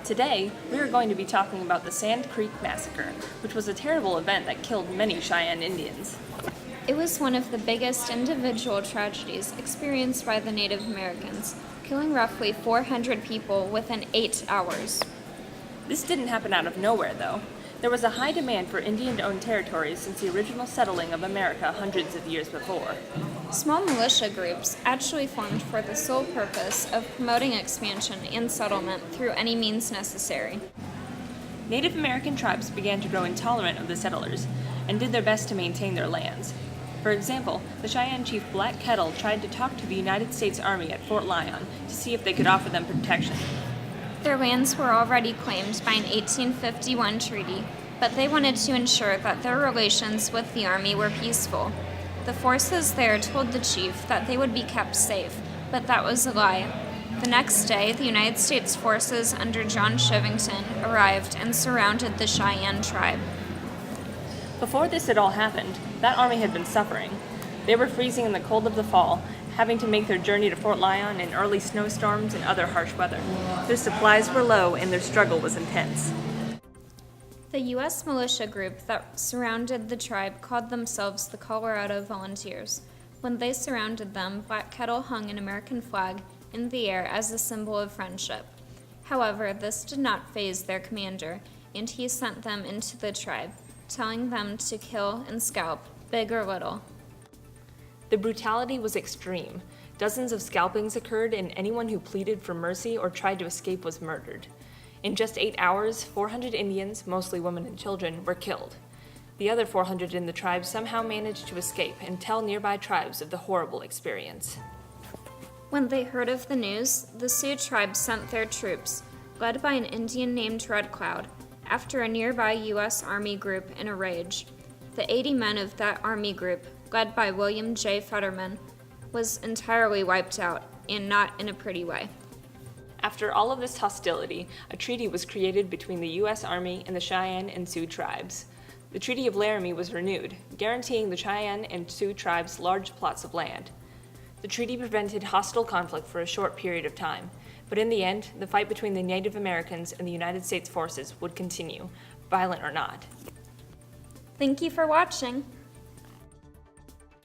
Today, we are going to be talking about the Sand Creek Massacre, which was a terrible event that killed many Cheyenne Indians. It was one of the biggest individual tragedies experienced by the Native Americans, killing roughly 400 people within 8 hours. This didn't happen out of nowhere, though. There was a high demand for Indian-owned territories since the original settling of America hundreds of years before. Small militia groups actually formed for the sole purpose of promoting expansion and settlement through any means necessary. Native American tribes began to grow intolerant of the settlers and did their best to maintain their lands. For example, the Cheyenne chief Black Kettle tried to talk to the United States Army at Fort Lyon to see if they could offer them protection. Their lands were already claimed by an 1851 treaty, but they wanted to ensure that their relations with the Army were peaceful. The forces there told the chief that they would be kept safe, but that was a lie. The next day, the United States forces under John Chivington arrived and surrounded the Cheyenne tribe. Before this had all happened, that army had been suffering. They were freezing in the cold of the fall, having to make their journey to Fort Lyon in early snowstorms and other harsh weather. Their supplies were low and their struggle was intense. The U.S. militia group that surrounded the tribe called themselves the Colorado Volunteers. When they surrounded them, Black Kettle hung an American flag in the air as a symbol of friendship. However, this did not faze their commander, and he sent them into the tribe, telling them to kill and scalp, big or little. The brutality was extreme. Dozens of scalpings occurred, and anyone who pleaded for mercy or tried to escape was murdered. In just 8 hours, 400 Indians, mostly women and children, were killed. The other 400 in the tribe somehow managed to escape and tell nearby tribes of the horrible experience. When they heard of the news, the Sioux tribe sent their troops, led by an Indian named Red Cloud, after a nearby U.S. Army group in a rage. The 80 men of that Army group, led by William J. Fetterman, was entirely wiped out, and not in a pretty way. After all of this hostility, a treaty was created between the U.S. Army and the Cheyenne and Sioux tribes. The Treaty of Laramie was renewed, guaranteeing the Cheyenne and Sioux tribes large plots of land. The treaty prevented hostile conflict for a short period of time, but in the end, the fight between the Native Americans and the United States forces would continue, violent or not. Thank you for watching.